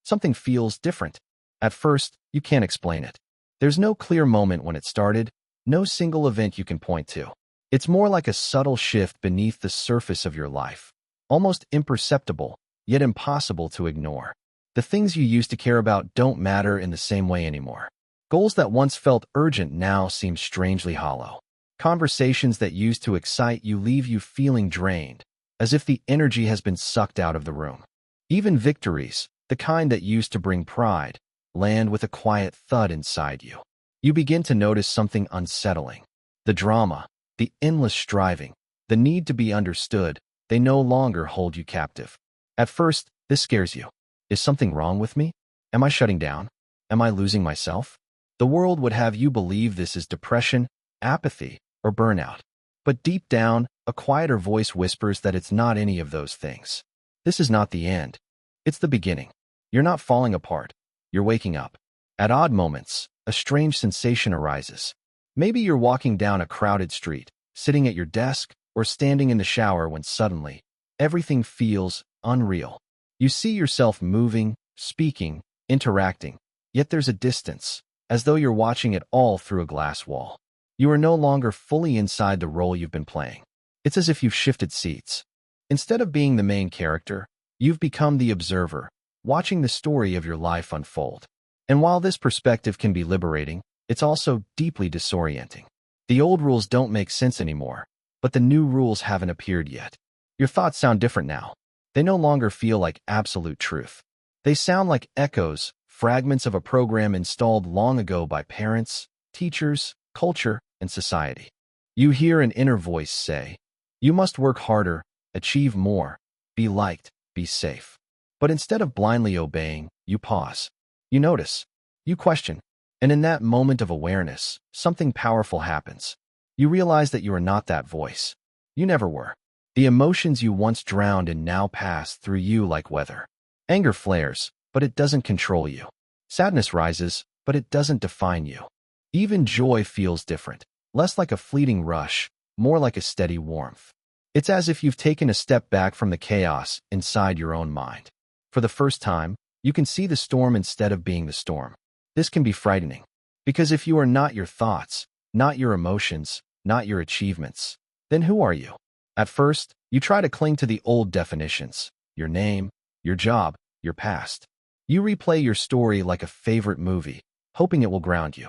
Something feels different. At first, you can't explain it. There's no clear moment when it started, no single event you can point to. It's more like a subtle shift beneath the surface of your life, almost imperceptible, yet impossible to ignore. The things you used to care about don't matter in the same way anymore. Goals that once felt urgent now seem strangely hollow. Conversations that used to excite you leave you feeling drained, as if the energy has been sucked out of the room. Even victories, the kind that used to bring pride, land with a quiet thud inside you. You begin to notice something unsettling. The drama, the endless striving, the need to be understood, they no longer hold you captive. At first, this scares you. Is something wrong with me? Am I shutting down? Am I losing myself? The world would have you believe this is depression, apathy, or burnout. But deep down, a quieter voice whispers that it's not any of those things. This is not the end. It's the beginning. You're not falling apart. You're waking up. At odd moments, a strange sensation arises. Maybe you're walking down a crowded street, sitting at your desk, or standing in the shower when suddenly, everything feels unreal. You see yourself moving, speaking, interacting, yet there's a distance, as though you're watching it all through a glass wall. You are no longer fully inside the role you've been playing. It's as if you've shifted seats. Instead of being the main character, you've become the observer, watching the story of your life unfold. And while this perspective can be liberating, it's also deeply disorienting. The old rules don't make sense anymore, but the new rules haven't appeared yet. Your thoughts sound different now. They no longer feel like absolute truth. They sound like echoes, fragments of a program installed long ago by parents, teachers, culture, and society. You hear an inner voice say, "You must work harder, achieve more, be liked, be safe." But instead of blindly obeying, you pause. You notice. You question. And in that moment of awareness, something powerful happens. You realize that you are not that voice. You never were. The emotions you once drowned in now pass through you like weather. Anger flares, but it doesn't control you. Sadness rises, but it doesn't define you. Even joy feels different, less like a fleeting rush, more like a steady warmth. It's as if you've taken a step back from the chaos inside your own mind. For the first time, you can see the storm instead of being the storm. This can be frightening, because if you are not your thoughts, not your emotions, not your achievements, then who are you? At first, you try to cling to the old definitions, your name, your job, your past. You replay your story like a favorite movie, hoping it will ground you.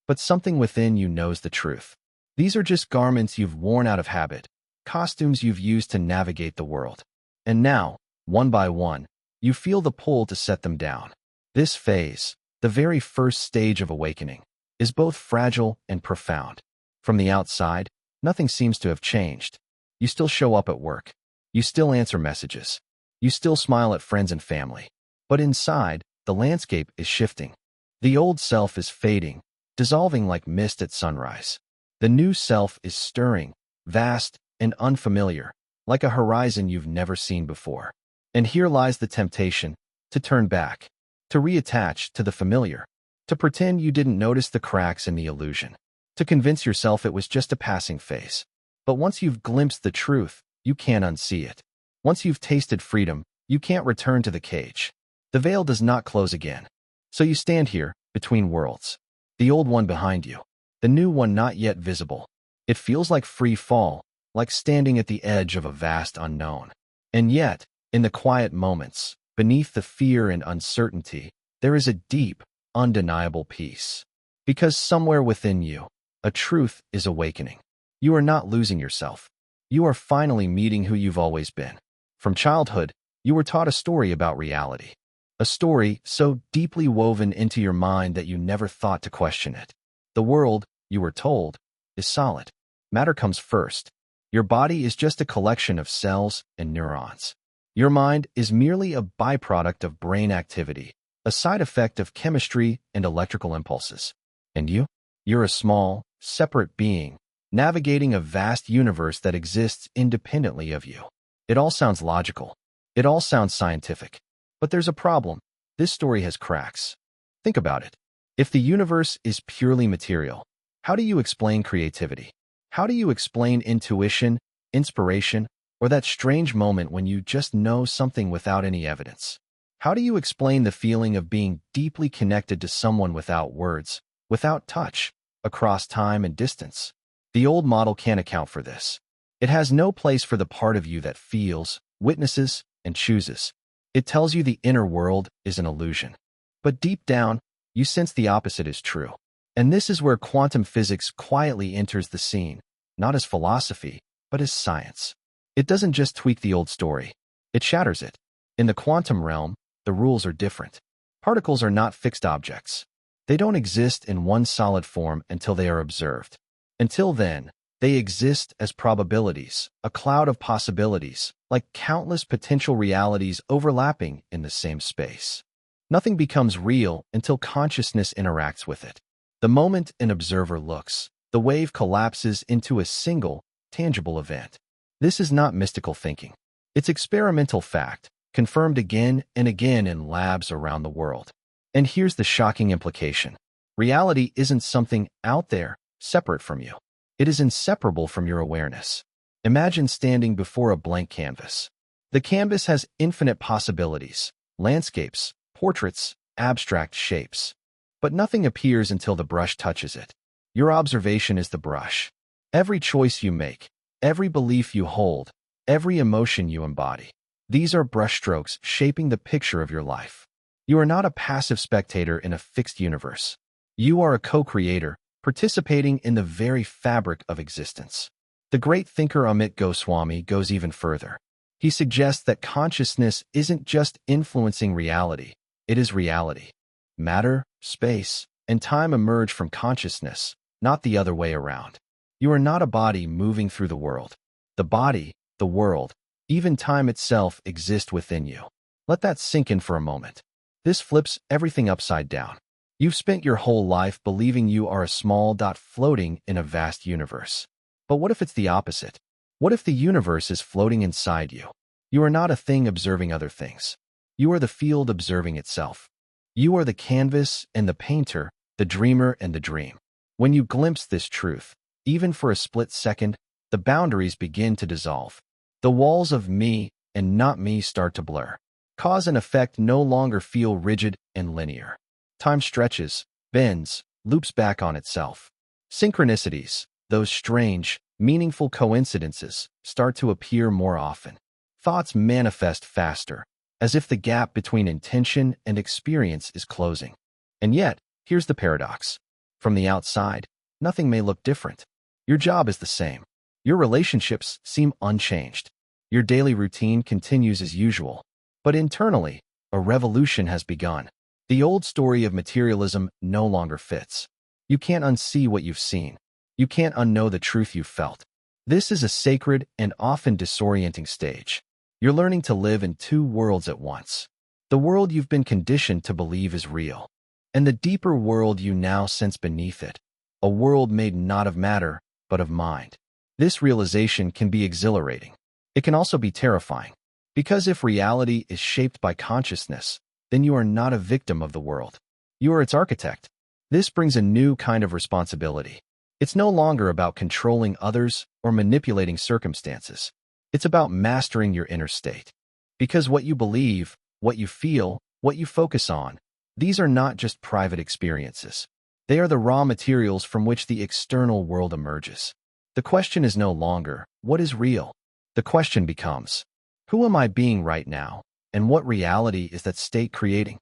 But something within you knows the truth. These are just garments you've worn out of habit, costumes you've used to navigate the world. And now, one by one, you feel the pull to set them down. This phase, the very first stage of awakening, is both fragile and profound. From the outside, nothing seems to have changed. You still show up at work. You still answer messages. You still smile at friends and family. But inside, the landscape is shifting. The old self is fading, dissolving like mist at sunrise. The new self is stirring, vast and unfamiliar, like a horizon you've never seen before. And here lies the temptation to turn back, to reattach to the familiar, to pretend you didn't notice the cracks in the illusion, to convince yourself it was just a passing phase. But once you've glimpsed the truth, you can't unsee it. Once you've tasted freedom, you can't return to the cage. The veil does not close again. So you stand here, between worlds. The old one behind you, the new one not yet visible. It feels like free fall, like standing at the edge of a vast unknown. And yet, in the quiet moments, beneath the fear and uncertainty, there is a deep, undeniable peace. Because somewhere within you, a truth is awakening. You are not losing yourself. You are finally meeting who you've always been. From childhood, you were taught a story about reality. A story so deeply woven into your mind that you never thought to question it. The world, you were told, is solid. Matter comes first. Your body is just a collection of cells and neurons. Your mind is merely a byproduct of brain activity, a side effect of chemistry and electrical impulses. And you? You're a small, separate being, navigating a vast universe that exists independently of you. It all sounds logical. It all sounds scientific. But there's a problem. This story has cracks. Think about it. If the universe is purely material, how do you explain creativity? How do you explain intuition, inspiration, or that strange moment when you just know something without any evidence? How do you explain the feeling of being deeply connected to someone without words, without touch, across time and distance? The old model can't account for this. It has no place for the part of you that feels, witnesses, and chooses. It tells you the inner world is an illusion. But deep down, you sense the opposite is true. And this is where quantum physics quietly enters the scene, not as philosophy, but as science. It doesn't just tweak the old story. It shatters it. In the quantum realm, the rules are different. Particles are not fixed objects. They don't exist in one solid form until they are observed. Until then, they exist as probabilities, a cloud of possibilities, like countless potential realities overlapping in the same space. Nothing becomes real until consciousness interacts with it. The moment an observer looks, the wave collapses into a single, tangible event. This is not mystical thinking. It's experimental fact, confirmed again and again in labs around the world. And here's the shocking implication. Reality isn't something out there, separate from you. It is inseparable from your awareness. Imagine standing before a blank canvas. The canvas has infinite possibilities, landscapes, portraits, abstract shapes. But nothing appears until the brush touches it. Your observation is the brush. Every choice you make, every belief you hold, every emotion you embody. These are brushstrokes shaping the picture of your life. You are not a passive spectator in a fixed universe. You are a co-creator, participating in the very fabric of existence. The great thinker Amit Goswami goes even further. He suggests that consciousness isn't just influencing reality, it is reality. Matter, space, and time emerge from consciousness, not the other way around. You are not a body moving through the world. The body, the world, even time itself exist within you. Let that sink in for a moment. This flips everything upside down. You've spent your whole life believing you are a small dot floating in a vast universe. But what if it's the opposite? What if the universe is floating inside you? You are not a thing observing other things. You are the field observing itself. You are the canvas and the painter, the dreamer and the dream. When you glimpse this truth, even for a split second, the boundaries begin to dissolve. The walls of me and not me start to blur. Cause and effect no longer feel rigid and linear. Time stretches, bends, loops back on itself. Synchronicities, those strange, meaningful coincidences, start to appear more often. Thoughts manifest faster, as if the gap between intention and experience is closing. And yet, here's the paradox. From the outside, nothing may look different. Your job is the same. Your relationships seem unchanged. Your daily routine continues as usual. But internally, a revolution has begun. The old story of materialism no longer fits. You can't unsee what you've seen. You can't unknow the truth you've felt. This is a sacred and often disorienting stage. You're learning to live in two worlds at once. The world you've been conditioned to believe is real, and the deeper world you now sense beneath it, a world made not of matter, but of mind. This realization can be exhilarating. It can also be terrifying, because if reality is shaped by consciousness, then you are not a victim of the world. You are its architect. This brings a new kind of responsibility. It's no longer about controlling others or manipulating circumstances. It's about mastering your inner state. Because what you believe, what you feel, what you focus on, these are not just private experiences. They are the raw materials from which the external world emerges. The question is no longer, what is real? The question becomes, who am I being right now? And what reality is that state creating?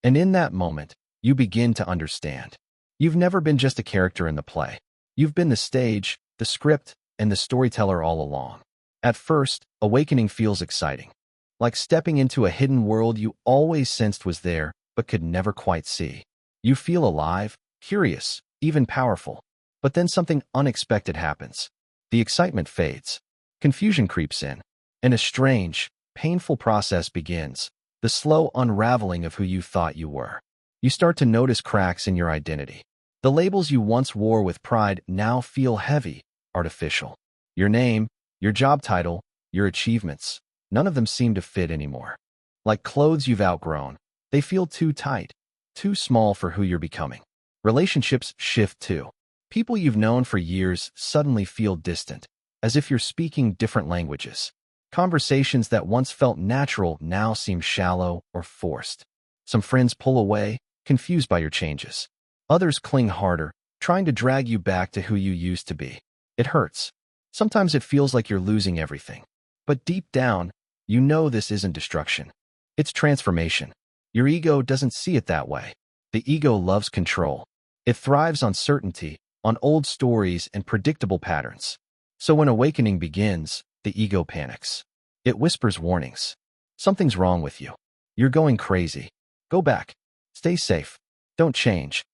And in that moment, you begin to understand. You've never been just a character in the play. You've been the stage, the script, and the storyteller all along. At first, awakening feels exciting. Like stepping into a hidden world you always sensed was there, but could never quite see. You feel alive, curious, even powerful. But then something unexpected happens. The excitement fades. Confusion creeps in. And a strange, painful process begins, the slow unraveling of who you thought you were. You start to notice cracks in your identity. The labels you once wore with pride now feel heavy, artificial. Your name, your job title, your achievements, none of them seem to fit anymore. Like clothes you've outgrown, they feel too tight, too small for who you're becoming. Relationships shift too. People you've known for years suddenly feel distant, as if you're speaking different languages. Conversations that once felt natural now seem shallow or forced. Some friends pull away, confused by your changes. Others cling harder, trying to drag you back to who you used to be. It hurts. Sometimes it feels like you're losing everything. But deep down, you know this isn't destruction. It's transformation. Your ego doesn't see it that way. The ego loves control. It thrives on certainty, on old stories and predictable patterns. So when awakening begins, the ego panics. It whispers warnings. Something's wrong with you. You're going crazy. Go back. Stay safe. Don't change.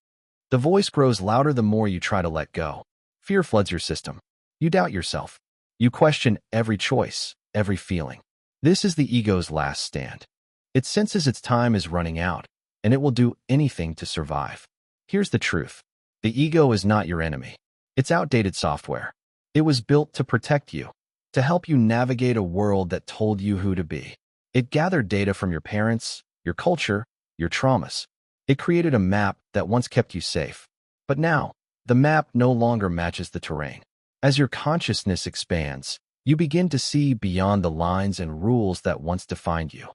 The voice grows louder the more you try to let go. Fear floods your system. You doubt yourself. You question every choice, every feeling. This is the ego's last stand. It senses its time is running out, and it will do anything to survive. Here's the truth. The ego is not your enemy. It's outdated software. It was built to protect you, to help you navigate a world that told you who to be. It gathered data from your parents, your culture, your traumas. It created a map that once kept you safe. But now, the map no longer matches the terrain. As your consciousness expands, you begin to see beyond the lines and rules that once defined you.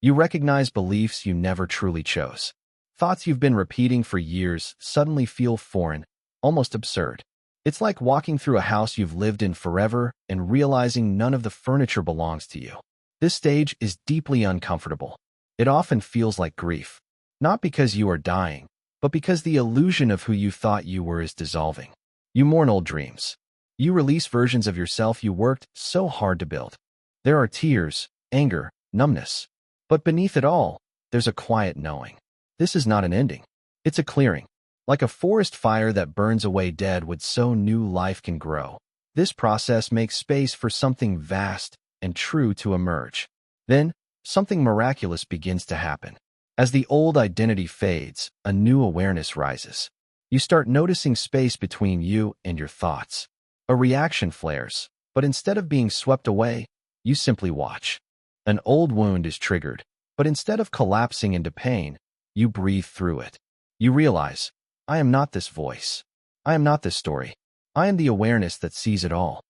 You recognize beliefs you never truly chose. Thoughts you've been repeating for years suddenly feel foreign, almost absurd. It's like walking through a house you've lived in forever and realizing none of the furniture belongs to you. This stage is deeply uncomfortable. It often feels like grief, not because you are dying, but because the illusion of who you thought you were is dissolving. You mourn old dreams. You release versions of yourself you worked so hard to build. There are tears, anger, numbness. But beneath it all, there's a quiet knowing. This is not an ending. It's a clearing. Like a forest fire that burns away dead wood so new life can grow. This process makes space for something vast and true to emerge. Then, something miraculous begins to happen. As the old identity fades, a new awareness rises. You start noticing space between you and your thoughts. A reaction flares, but instead of being swept away, you simply watch. An old wound is triggered, but instead of collapsing into pain, you breathe through it. You realize, I am not this voice. I am not this story. I am the awareness that sees it all.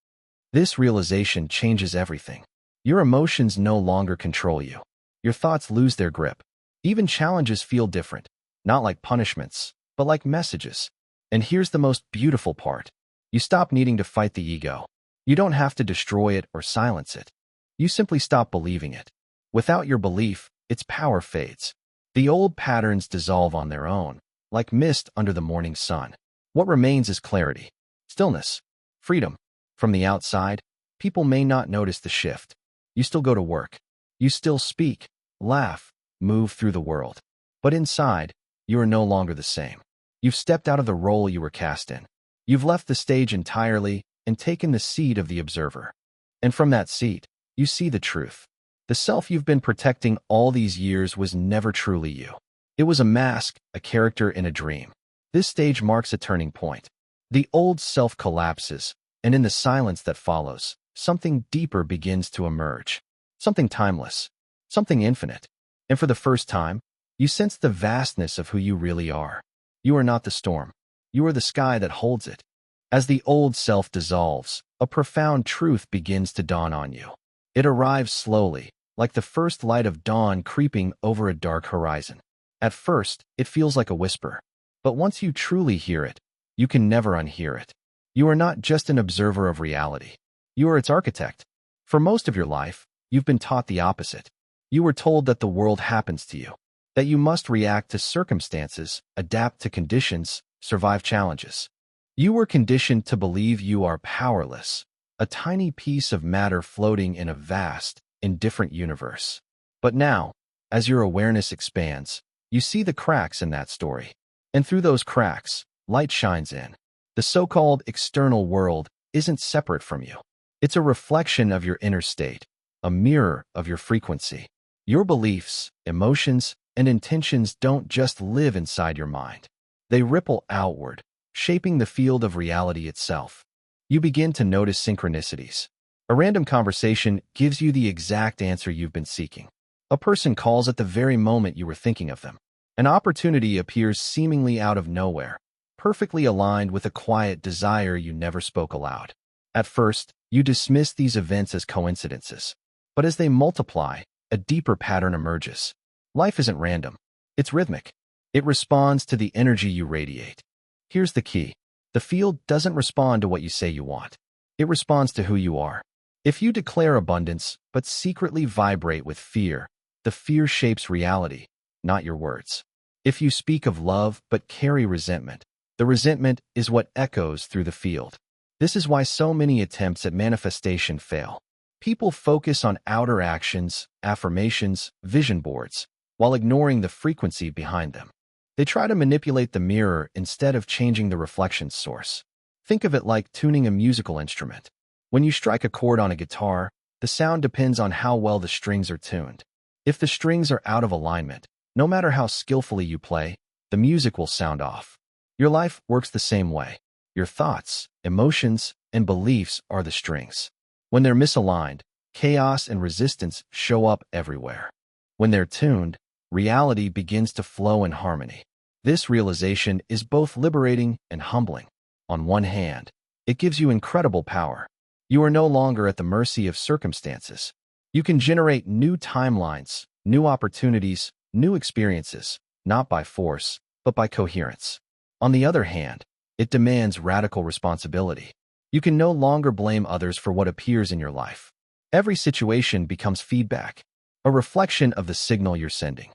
This realization changes everything. Your emotions no longer control you. Your thoughts lose their grip. Even challenges feel different, not like punishments, but like messages. And here's the most beautiful part. You stop needing to fight the ego. You don't have to destroy it or silence it. You simply stop believing it. Without your belief, its power fades. The old patterns dissolve on their own, like mist under the morning sun. What remains is clarity, stillness, freedom. From the outside, people may not notice the shift. You still go to work. You still speak, laugh, move through the world. But inside, you are no longer the same. You've stepped out of the role you were cast in. You've left the stage entirely and taken the seat of the observer. And from that seat, you see the truth. The self you've been protecting all these years was never truly you. It was a mask, a character in a dream. This stage marks a turning point. The old self collapses, and in the silence that follows, something deeper begins to emerge. Something timeless, something infinite. And for the first time, you sense the vastness of who you really are. You are not the storm. You are the sky that holds it. As the old self dissolves, a profound truth begins to dawn on you. It arrives slowly, like the first light of dawn creeping over a dark horizon. At first, it feels like a whisper. But once you truly hear it, you can never unhear it. You are not just an observer of reality. You are its architect. For most of your life, you've been taught the opposite. You were told that the world happens to you, that you must react to circumstances, adapt to conditions, survive challenges. You were conditioned to believe you are powerless, a tiny piece of matter floating in a vast, indifferent universe. But now, as your awareness expands, you see the cracks in that story. And through those cracks, light shines in. The so-called external world isn't separate from you. It's a reflection of your inner state, a mirror of your frequency. Your beliefs, emotions, and intentions don't just live inside your mind. They ripple outward, shaping the field of reality itself. You begin to notice synchronicities. A random conversation gives you the exact answer you've been seeking. A person calls at the very moment you were thinking of them. An opportunity appears seemingly out of nowhere, perfectly aligned with a quiet desire you never spoke aloud. At first, you dismiss these events as coincidences. But as they multiply, a deeper pattern emerges. Life isn't random. It's rhythmic. It responds to the energy you radiate. Here's the key. The field doesn't respond to what you say you want. It responds to who you are. If you declare abundance, but secretly vibrate with fear, the fear shapes reality, not your words. If you speak of love, but carry resentment, the resentment is what echoes through the field. This is why so many attempts at manifestation fail. People focus on outer actions, affirmations, vision boards, while ignoring the frequency behind them. They try to manipulate the mirror instead of changing the reflection source. Think of it like tuning a musical instrument. When you strike a chord on a guitar, the sound depends on how well the strings are tuned. If the strings are out of alignment, no matter how skillfully you play, the music will sound off. Your life works the same way. Your thoughts, emotions, and beliefs are the strings. When they're misaligned, chaos and resistance show up everywhere. When they're tuned, reality begins to flow in harmony. This realization is both liberating and humbling. On one hand, it gives you incredible power. You are no longer at the mercy of circumstances. You can generate new timelines, new opportunities, new experiences, not by force, but by coherence. On the other hand, it demands radical responsibility. You can no longer blame others for what appears in your life. Every situation becomes feedback, a reflection of the signal you're sending.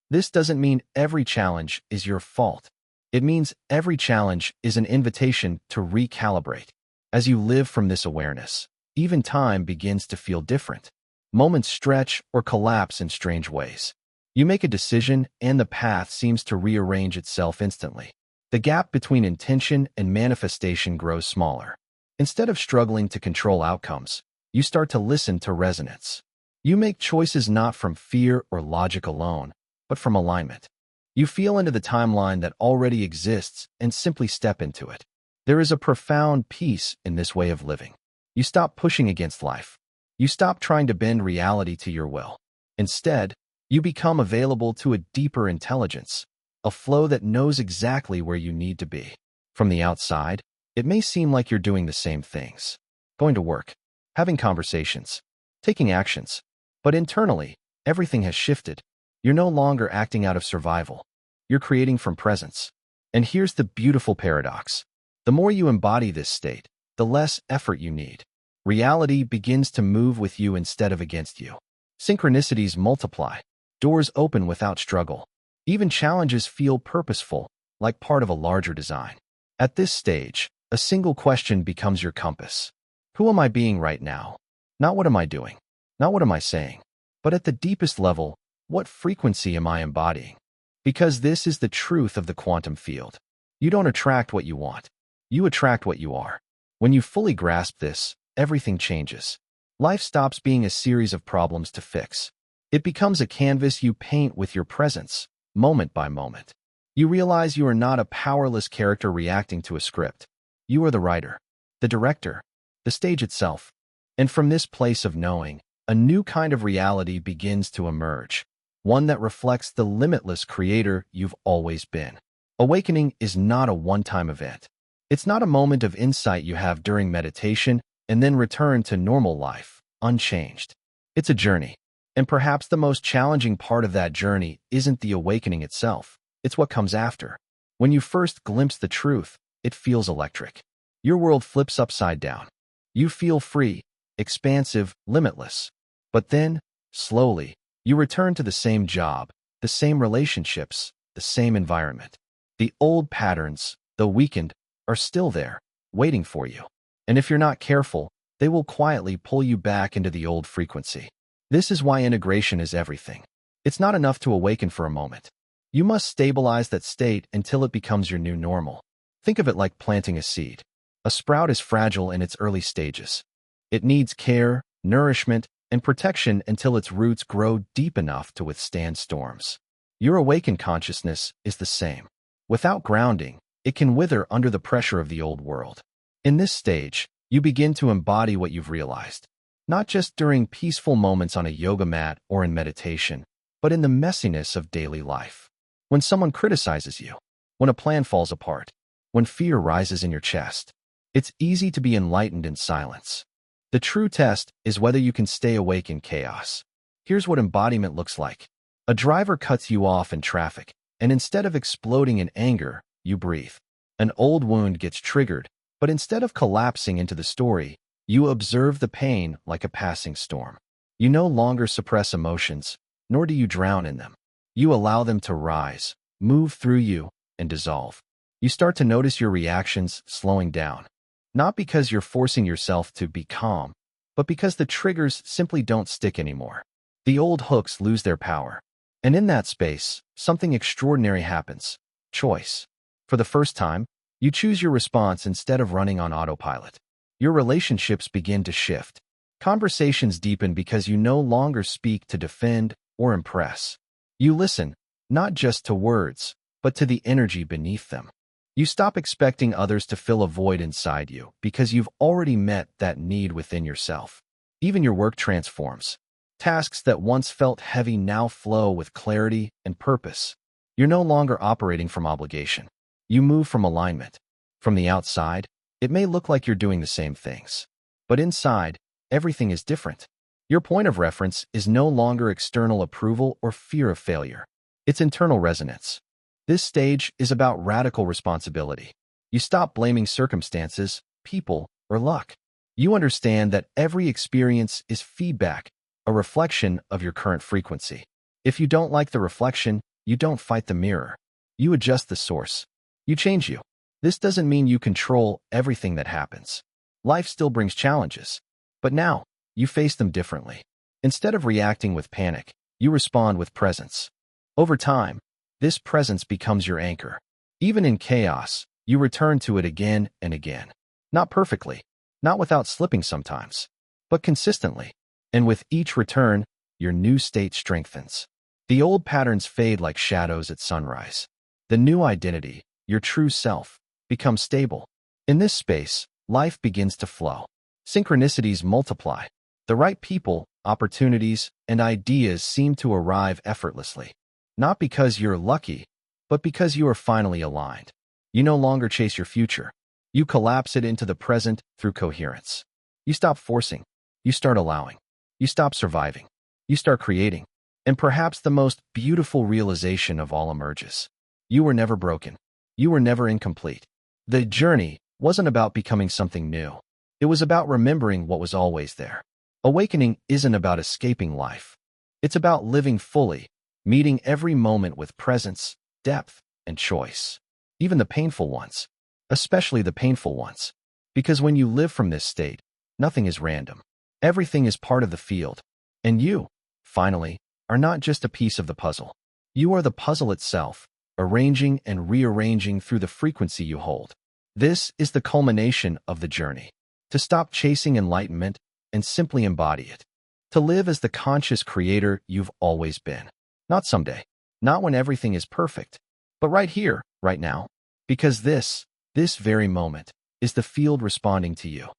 This doesn't mean every challenge is your fault. It means every challenge is an invitation to recalibrate. As you live from this awareness, even time begins to feel different. Moments stretch or collapse in strange ways. You make a decision and the path seems to rearrange itself instantly. The gap between intention and manifestation grows smaller. Instead of struggling to control outcomes, you start to listen to resonance. You make choices not from fear or logic alone, but from alignment. You feel into the timeline that already exists and simply step into it. There is a profound peace in this way of living. You stop pushing against life. You stop trying to bend reality to your will. Instead, you become available to a deeper intelligence, a flow that knows exactly where you need to be. From the outside, it may seem like you're doing the same things. Going to work, having conversations, taking actions. But internally, everything has shifted. You're no longer acting out of survival. You're creating from presence. And here's the beautiful paradox. The more you embody this state, the less effort you need. Reality begins to move with you instead of against you. Synchronicities multiply. Doors open without struggle. Even challenges feel purposeful, like part of a larger design. At this stage, a single question becomes your compass. Who am I being right now? Not what am I doing? Not what am I saying? But at the deepest level, what frequency am I embodying? Because this is the truth of the quantum field. You don't attract what you want. You attract what you are. When you fully grasp this, everything changes. Life stops being a series of problems to fix. It becomes a canvas you paint with your presence, moment by moment. You realize you are not a powerless character reacting to a script. You are the writer, the director, the stage itself. And from this place of knowing, a new kind of reality begins to emerge, one that reflects the limitless creator you've always been. Awakening is not a one-time event. It's not a moment of insight you have during meditation and then return to normal life, unchanged. It's a journey. And perhaps the most challenging part of that journey isn't the awakening itself. It's what comes after. When you first glimpse the truth, it feels electric. Your world flips upside down. You feel free, expansive, limitless. But then, slowly, you return to the same job, the same relationships, the same environment. The old patterns, though weakened, are still there, waiting for you. And if you're not careful, they will quietly pull you back into the old frequency. This is why integration is everything. It's not enough to awaken for a moment. You must stabilize that state until it becomes your new normal. Think of it like planting a seed. A sprout is fragile in its early stages. It needs care, nourishment, and protection until its roots grow deep enough to withstand storms. Your awakened consciousness is the same. Without grounding, it can wither under the pressure of the old world. In this stage, you begin to embody what you've realized, not just during peaceful moments on a yoga mat or in meditation, but in the messiness of daily life. When someone criticizes you, when a plan falls apart, when fear rises in your chest, it's easy to be enlightened in silence. The true test is whether you can stay awake in chaos. Here's what embodiment looks like. A driver cuts you off in traffic, and instead of exploding in anger, you breathe. An old wound gets triggered, but instead of collapsing into the story, you observe the pain like a passing storm. You no longer suppress emotions, nor do you drown in them. You allow them to rise, move through you, and dissolve. You start to notice your reactions slowing down. Not because you're forcing yourself to be calm, but because the triggers simply don't stick anymore. The old hooks lose their power. And in that space, something extraordinary happens. Choice. For the first time, you choose your response instead of running on autopilot. Your relationships begin to shift. Conversations deepen because you no longer speak to defend or impress. You listen, not just to words, but to the energy beneath them. You stop expecting others to fill a void inside you because you've already met that need within yourself. Even your work transforms. Tasks that once felt heavy now flow with clarity and purpose. You're no longer operating from obligation. You move from alignment. From the outside, it may look like you're doing the same things. But inside, everything is different. Your point of reference is no longer external approval or fear of failure. It's internal resonance. This stage is about radical responsibility. You stop blaming circumstances, people, or luck. You understand that every experience is feedback, a reflection of your current frequency. If you don't like the reflection, you don't fight the mirror. You adjust the source. You change you. This doesn't mean you control everything that happens. Life still brings challenges. But now, you face them differently. Instead of reacting with panic, you respond with presence. Over time, this presence becomes your anchor. Even in chaos, you return to it again and again. Not perfectly, not without slipping sometimes, but consistently. And with each return, your new state strengthens. The old patterns fade like shadows at sunrise. The new identity, your true self, becomes stable. In this space, life begins to flow. Synchronicities multiply. The right people, opportunities, and ideas seem to arrive effortlessly. Not because you're lucky, but because you are finally aligned. You no longer chase your future. You collapse it into the present through coherence. You stop forcing. You start allowing. You stop surviving. You start creating. And perhaps the most beautiful realization of all emerges. You were never broken. You were never incomplete. The journey wasn't about becoming something new. It was about remembering what was always there. Awakening isn't about escaping life. It's about living fully, meeting every moment with presence, depth, and choice. Even the painful ones. Especially the painful ones. Because when you live from this state, nothing is random. Everything is part of the field. And you, finally, are not just a piece of the puzzle. You are the puzzle itself, arranging and rearranging through the frequency you hold. This is the culmination of the journey. To stop chasing enlightenment and simply embody it. To live as the conscious creator you've always been. Not someday, not when everything is perfect, but right here, right now. Because this very moment, is the field responding to you.